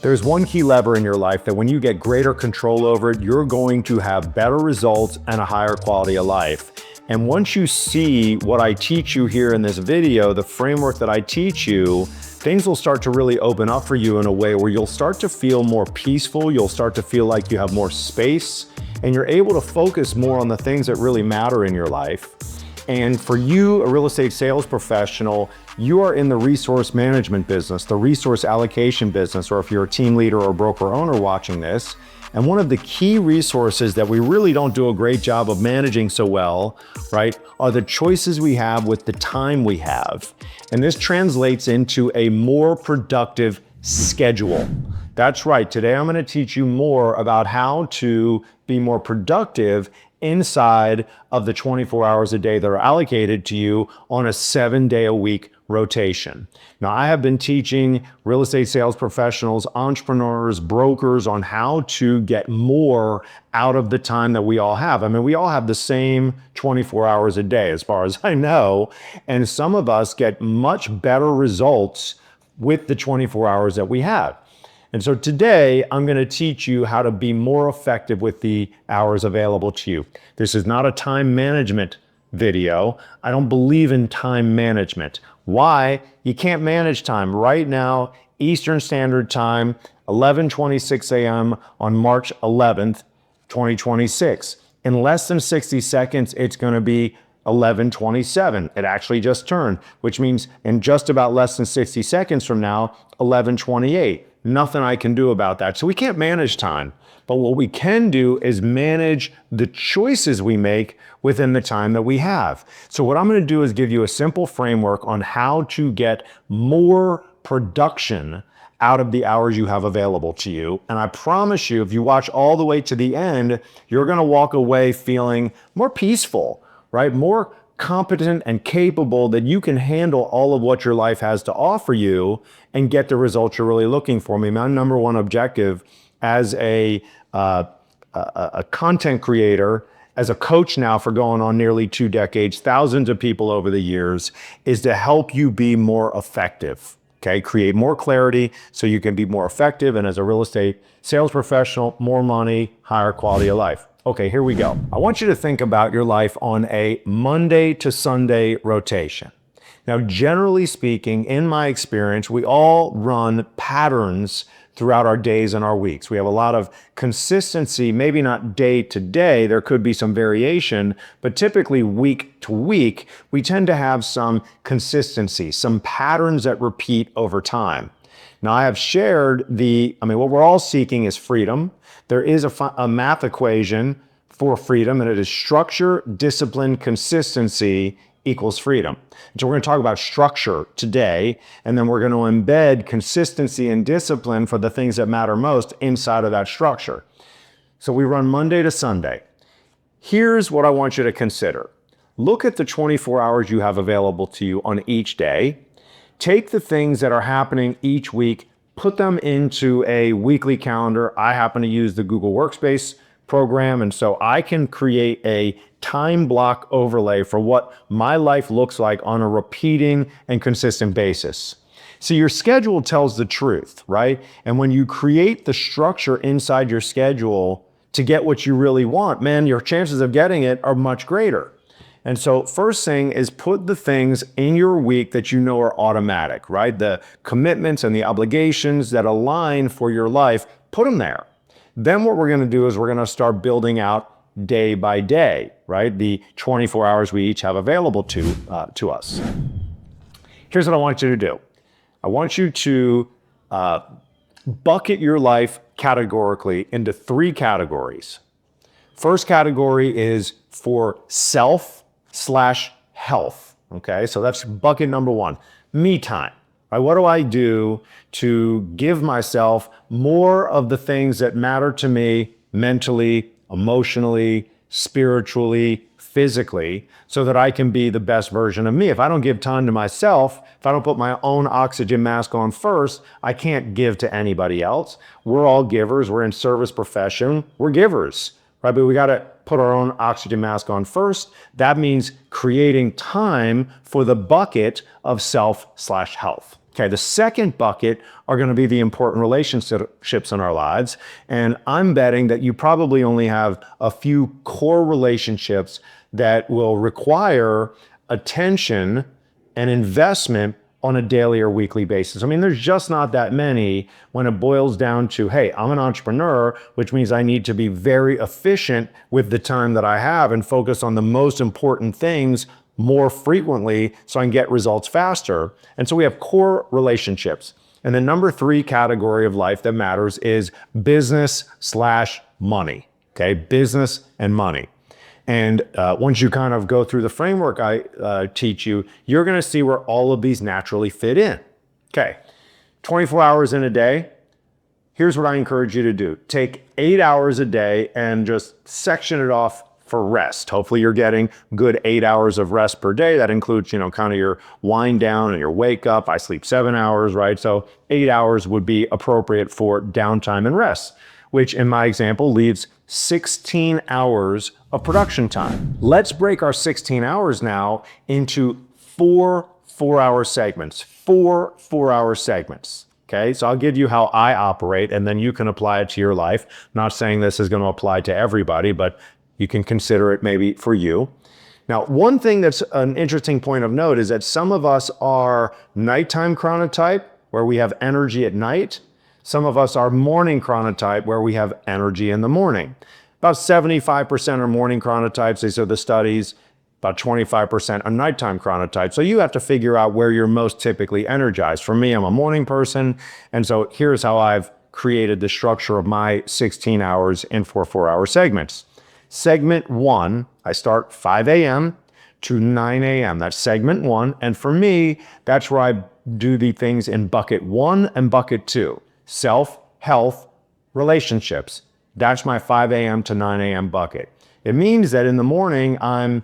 There's one key lever in your life that when you get greater control over it, you're going to have better results and a higher quality of life. And once you see what I teach you here in this video, the framework that I teach you, things will start to really open up for you in a way where you'll start to feel more peaceful, you'll start to feel like you have more space, and you're able to focus more on the things that really matter in your life. And for you, a real estate sales professional, you are in the resource management business, the resource allocation business, or if you're a team leader or broker owner watching this. And one of the key resources that we really don't do a great job of managing so well, right, are the choices we have with the time we have. And this translates into a more productive schedule. That's right. Today, I'm going to teach you more about how to be more productive inside of the 24 hours a day that are allocated to you on a 7-day-a-week rotation. Now, I have been teaching real estate sales professionals, entrepreneurs, brokers on how to get more out of the time that we all have. I mean, we all have the same 24 hours a day, as far as I know, and some of us get much better results with the 24 hours that we have. And so today, I'm going to teach you how to be more effective with the hours available to you. This is not a time management video. I don't believe in time management. Why? You can't manage time. Right now, Eastern Standard Time, 11:26 a.m. on March 11th, 2026. In less than 60 seconds, it's going to be 11:27. It actually just turned, which means in just about less than 60 seconds from now, 11:28. Nothing I can do about that. So we can't manage time. But what we can do is manage the choices we make within the time that we have. So what I'm going to do is give you a simple framework on how to get more production out of the hours you have available to you. And I promise you, if you watch all the way to the end, you're going to walk away feeling more peaceful, right? More competent and capable that you can handle all of what your life has to offer you and get the results you're really looking for. I mean, my number one objective as a content creator, as a coach now for going on nearly 2 decades, thousands of people over the years, is to help you be more effective. Okay, create more clarity so you can be more effective, and as a real estate sales professional, more money, higher quality of life. Okay, here we go. I want you to think about your life on a Monday to Sunday rotation. Now, generally speaking, in my experience, we all run patterns throughout our days and our weeks. We have a lot of consistency, maybe not day to day, there could be some variation, but typically week to week, we tend to have some consistency, some patterns that repeat over time. Now, I have shared what we're all seeking is freedom. There is a math equation for freedom, and it is structure, discipline, consistency equals freedom. So we're going to talk about structure today, and then we're going to embed consistency and discipline for the things that matter most inside of that structure. So we run Monday to Sunday. Here's what I want you to consider. Look at the 24 hours you have available to you on each day. Take the things that are happening each week, put them into a weekly calendar. I happen to use the Google Workspace program, and so I can create a time block overlay for what my life looks like on a repeating and consistent basis. See, your schedule tells the truth, right? And when you create the structure inside your schedule to get what you really want, man, your chances of getting it are much greater. And so first thing is put the things in your week that you know are automatic, right? The commitments and the obligations that align for your life, put them there. Then what we're going to do is we're going to start building out day by day, right? The 24 hours we each have available to us. Here's what I want you to do. I want you to bucket your life categorically into 3 categories. First category is for self/health. Okay, so that's bucket number 1, me time. Right? What do I do to give myself more of the things that matter to me mentally, emotionally, spiritually, physically, so that I can be the best version of me? If I don't give time to myself, if I don't put my own oxygen mask on first, I can't give to anybody else. We're all givers. We're in service profession. We're givers, right? But we got to put our own oxygen mask on first. That means creating time for the bucket of self/health. Okay, the second bucket are going to be the important relationships in our lives. And I'm betting that you probably only have a few core relationships that will require attention and investment on a daily or weekly basis. I mean, there's just not that many when it boils down to, hey, I'm an entrepreneur, which means I need to be very efficient with the time that I have and focus on the most important things more frequently so I can get results faster. And so we have core relationships. And the number 3 category of life that matters is business/money. Okay, business and money. And once you kind of go through the framework I teach you, you're going to see where all of these naturally fit in. Okay, 24 hours in a day. Here's what I encourage you to do. Take 8 hours a day and just section it off for rest. Hopefully you're getting good 8 hours of rest per day. That includes, kind of your wind down and your wake up. I sleep 7 hours, right? So 8 hours would be appropriate for downtime and rest, which in my example leaves 16 hours of production time. Let's break our 16 hours now into 4 4-hour segments, 4 4-hour segments. Okay, so I'll give you how I operate and then you can apply it to your life. I'm not saying this is going to apply to everybody, but you can consider it maybe for you. Now, one thing that's an interesting point of note is that some of us are nighttime chronotype, where we have energy at night. Some of us are morning chronotype, where we have energy in the morning. About 75% are morning chronotypes, these are the studies. About 25% are nighttime chronotypes. So you have to figure out where you're most typically energized. For me, I'm a morning person, and so here's how I've created the structure of my 16 hours in 4 4-hour segments. Segment 1, I start 5 a.m. to 9 a.m. That's segment 1. And for me, that's where I do the things in bucket 1 and bucket 2. Self, health, relationships. That's my 5 a.m. to 9 a.m. bucket. It means that in the morning, I'm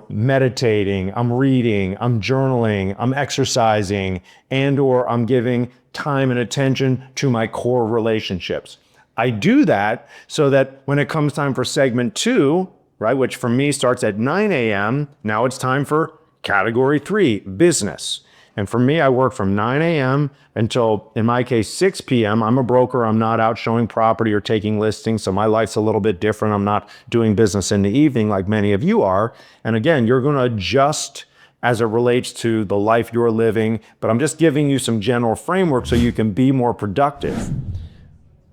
meditating, I'm reading, I'm journaling, I'm exercising, and/or I'm giving time and attention to my core relationships. I do that so that when it comes time for segment 2, right, which for me starts at 9 a.m., now it's time for category 3, business. And for me, I work from 9 a.m. until, in my case, 6 p.m. I'm a broker. I'm not out showing property or taking listings, so my life's a little bit different. I'm not doing business in the evening like many of you are. And again, you're going to adjust as it relates to the life you're living, but I'm just giving you some general framework so you can be more productive.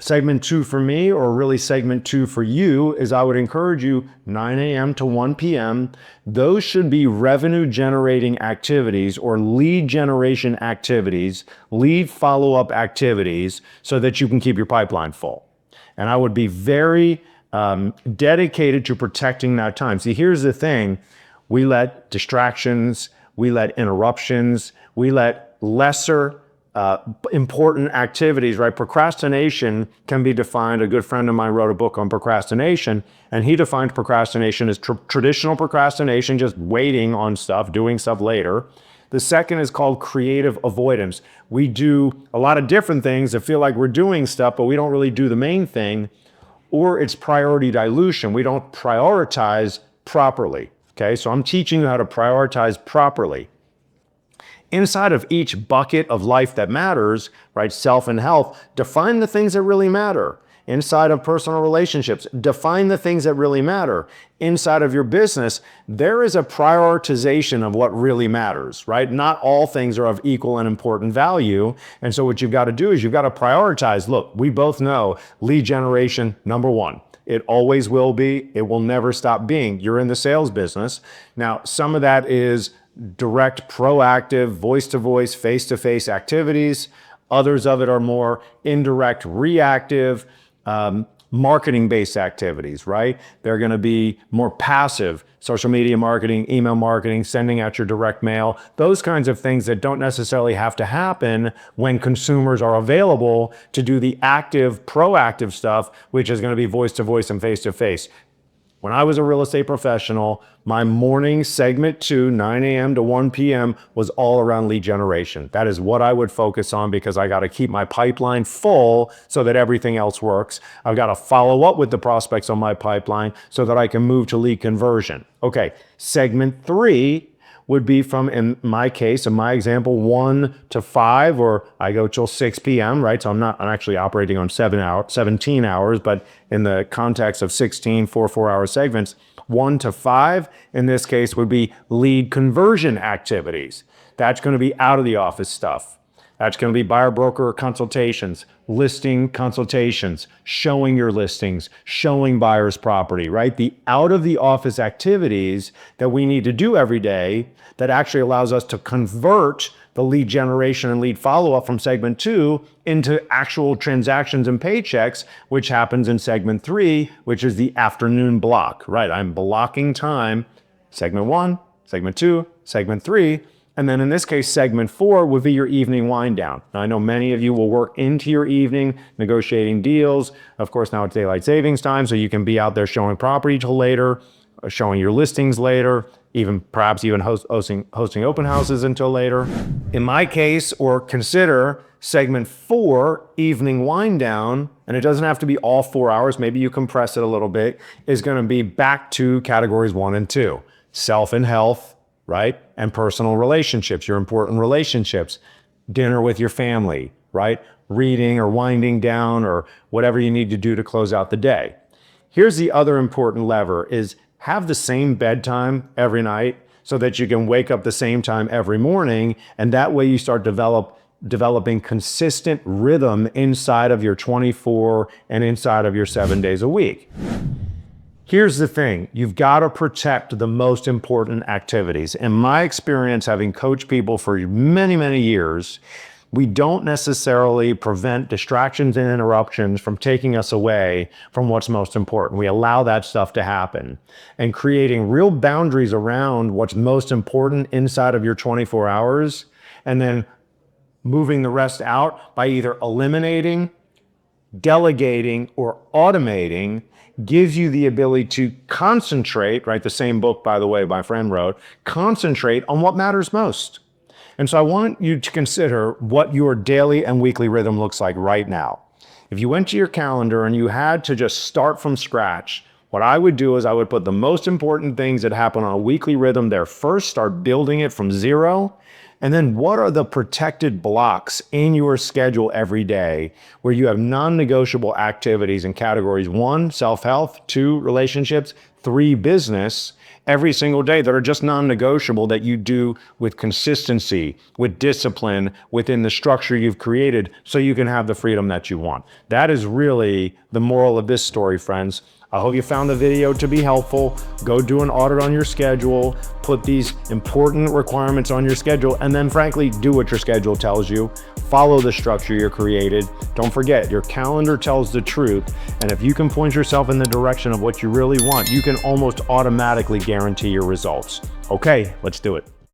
Segment 2 for me, or really segment 2 for you, is I would encourage you 9 a.m. to 1 p.m. Those should be revenue generating activities or lead generation activities, lead follow-up activities, so that you can keep your pipeline full. And I would be very dedicated to protecting that time. See, here's the thing. We let distractions, we let interruptions, we let lesser important activities, right? Procrastination can be defined. A good friend of mine wrote a book on procrastination, and he defined procrastination as traditional procrastination, just waiting on stuff, doing stuff later. The second is called creative avoidance. We do a lot of different things that feel like we're doing stuff, but we don't really do the main thing. Or it's priority dilution. We don't prioritize properly. Okay, so I'm teaching you how to prioritize properly. Inside of each bucket of life that matters, right, self and health, define the things that really matter. Inside of personal relationships, define the things that really matter. Inside of your business, there is a prioritization of what really matters, right? Not all things are of equal and important value. And so what you've got to do is you've got to prioritize. Look, we both know lead generation, number 1. It always will be. It will never stop being. You're in the sales business. Now, some of that is direct, proactive, voice-to-voice, face-to-face activities. Others of it are more indirect, reactive, marketing-based activities, right? They're going to be more passive, social media marketing, email marketing, sending out your direct mail, those kinds of things that don't necessarily have to happen when consumers are available to do the active, proactive stuff, which is going to be voice-to-voice and face-to-face. When I was a real estate professional, my morning segment 2, 9 a.m. to 1 p.m. was all around lead generation. That is what I would focus on because I got to keep my pipeline full so that everything else works. I've got to follow up with the prospects on my pipeline so that I can move to lead conversion. Okay, segment 3 would be from, in my case, in my example, 1 to 5, or I go till 6 p.m., right? So I'm actually operating on 17 hours, but in the context of 16 4-hour segments, 1 to 5 in this case would be lead conversion activities. That's going to be out of the office stuff. That's going to be buyer broker consultations, listing consultations, showing your listings, showing buyers property, right? The out of the office activities that we need to do every day that actually allows us to convert the lead generation and lead follow-up from segment 2 into actual transactions and paychecks, which happens in segment 3, which is the afternoon block, right? I'm blocking time, segment 1, segment 2, segment 3, and then in this case, segment 4 would be your evening wind down. Now, I know many of you will work into your evening, negotiating deals. Of course, now it's daylight savings time, so you can be out there showing property till later, showing your listings later, perhaps even hosting open houses until later. In my case, or consider segment 4, evening wind down, and it doesn't have to be all 4 hours, maybe you compress it a little bit, is gonna be back to categories 1 and 2, self and health, right? And personal relationships, your important relationships, dinner with your family, right? Reading or winding down or whatever you need to do to close out the day. Here's the other important lever is have the same bedtime every night so that you can wake up the same time every morning. And that way you start developing consistent rhythm inside of your 24 and inside of your 7 days a week. Here's the thing, you've got to protect the most important activities. In my experience, having coached people for many, many years, we don't necessarily prevent distractions and interruptions from taking us away from what's most important. We allow that stuff to happen. And creating real boundaries around what's most important inside of your 24 hours, and then moving the rest out by either eliminating, delegating, or automating gives you the ability to concentrate, right? The same book, by the way, my friend wrote, concentrate on what matters most. And so I want you to consider what your daily and weekly rhythm looks like right now. If you went to your calendar and you had to just start from scratch, what I would do is I would put the most important things that happen on a weekly rhythm there first, start building it from 0. And then what are the protected blocks in your schedule every day where you have non-negotiable activities in categories 1, self-health, 2, relationships, 3, business, every single day that are just non-negotiable that you do with consistency, with discipline, within the structure you've created so you can have the freedom that you want. That is really the moral of this story, friends. I hope you found the video to be helpful. Go do an audit on your schedule, put these important requirements on your schedule, and then frankly, do what your schedule tells you. Follow the structure you created. Don't forget, your calendar tells the truth. And if you can point yourself in the direction of what you really want, you can almost automatically guarantee your results. Okay, let's do it.